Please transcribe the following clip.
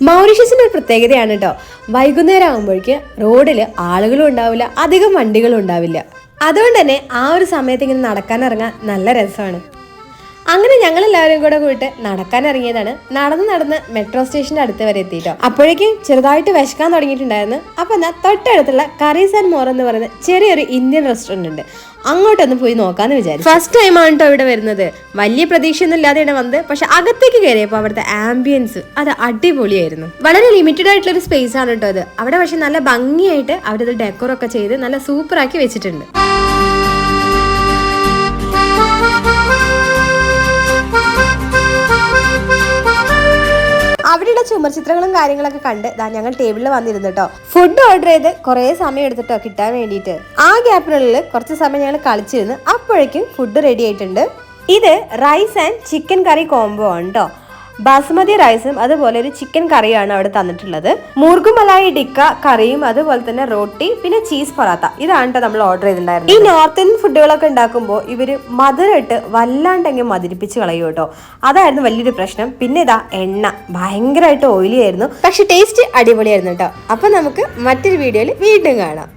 മൗറീഷ്യസിന്റെ ഒരു പ്രത്യേകതയാണ് കേട്ടോ, വൈകുന്നേരം ആകുമ്പോഴേക്ക് റോഡിൽ ആളുകളും ഉണ്ടാവില്ല, അധികം വണ്ടികളും ഉണ്ടാവില്ല. അതുകൊണ്ട് തന്നെ ആ ഒരു സമയത്ത് ഇങ്ങനെ നടക്കാനിറങ്ങാൻ നല്ല രസമാണ്. അങ്ങനെ ഞങ്ങളെല്ലാവരും കൂടെ പോയിട്ട് നടക്കാൻ ഇറങ്ങിയതാണ്. നടന്ന് മെട്രോ സ്റ്റേഷന്റെ അടുത്ത് വരെ എത്തിയിട്ടോ. അപ്പോഴേക്കും ചെറുതായിട്ട് വിശക്കാൻ തുടങ്ങിയിട്ടുണ്ടായിരുന്നു. അപ്പൊ എന്നാ തൊട്ടടുത്തുള്ള കറീസ് ആൻഡ് മോർ എന്ന് പറയുന്ന ചെറിയൊരു ഇന്ത്യൻ റെസ്റ്റോറന്റ് ഉണ്ട്, അങ്ങോട്ടൊന്ന് പോയി നോക്കാന്ന് വിചാരിച്ചു. ഫസ്റ്റ് ടൈം ആണ് കേട്ടോ ഇവിടെ വരുന്നത്. വലിയ പ്രതീക്ഷയൊന്നും ഇല്ലാതെയാണ് വന്നത്. പക്ഷെ അകത്തേക്ക് കയറിയപ്പോൾ അവിടുത്തെ ആംബിയൻസ് അത് അടിപൊളിയായിരുന്നു. വളരെ ലിമിറ്റഡ് ആയിട്ടുള്ള ഒരു സ്പേസ് ആണ് കേട്ടോ അത്. അവിടെ പക്ഷെ നല്ല ഭംഗിയായിട്ട് അവരത് ഡെക്കോറൊക്കെ ചെയ്ത് നല്ല സൂപ്പറാക്കി വെച്ചിട്ടുണ്ട്. അവിടെയുള്ള ചുമർചിത്രങ്ങളും കാര്യങ്ങളൊക്കെ കണ്ട് ഞങ്ങൾ ടേബിളിൽ വന്നിരുന്നു കേട്ടോ. ഫുഡ് ഓർഡർ ചെയ്ത് കുറേ സമയം എടുത്തിട്ടോ കിട്ടാൻ വേണ്ടിയിട്ട്. ആ ഗ്യാപ്പിനുള്ളിൽ കുറച്ച് സമയം ഞങ്ങൾ കളിച്ചിരുന്നു. അപ്പോഴേക്കും ഫുഡ് റെഡി ആയിട്ടുണ്ട്. ഇത് rice and chicken curry combo ആണ് കേട്ടോ. ബാസ്മതി റൈസും അതുപോലെ ഒരു ചിക്കൻ കറിയാണ് അവിടെ തന്നിട്ടുള്ളത്. മുർഗുമലായി ടിക്ക കറിയും അതുപോലെ തന്നെ റോട്ടി പിന്നെ ചീസ് പൊറാത്ത, ഇതാണ് കേട്ടോ നമ്മൾ ഓർഡർ ചെയ്തിട്ടുണ്ടായിരുന്നത്. ഈ നോർത്ത് ഇന്ത്യൻ ഫുഡുകളൊക്കെ ഉണ്ടാക്കുമ്പോൾ ഇവര് മധുരമിട്ട് വല്ലാണ്ടെങ്കിൽ മധുരിപ്പിച്ച് കളയും കേട്ടോ. അതായിരുന്നു വലിയൊരു പ്രശ്നം. പിന്നെ ഇതാ എണ്ണ ഭയങ്കരമായിട്ട് ഓയിലി ആയിരുന്നു. പക്ഷെ ടേസ്റ്റ് അടിപൊളിയായിരുന്നു കേട്ടോ. അപ്പൊ നമുക്ക് മറ്റൊരു വീഡിയോയിൽ വീണ്ടും കാണാം.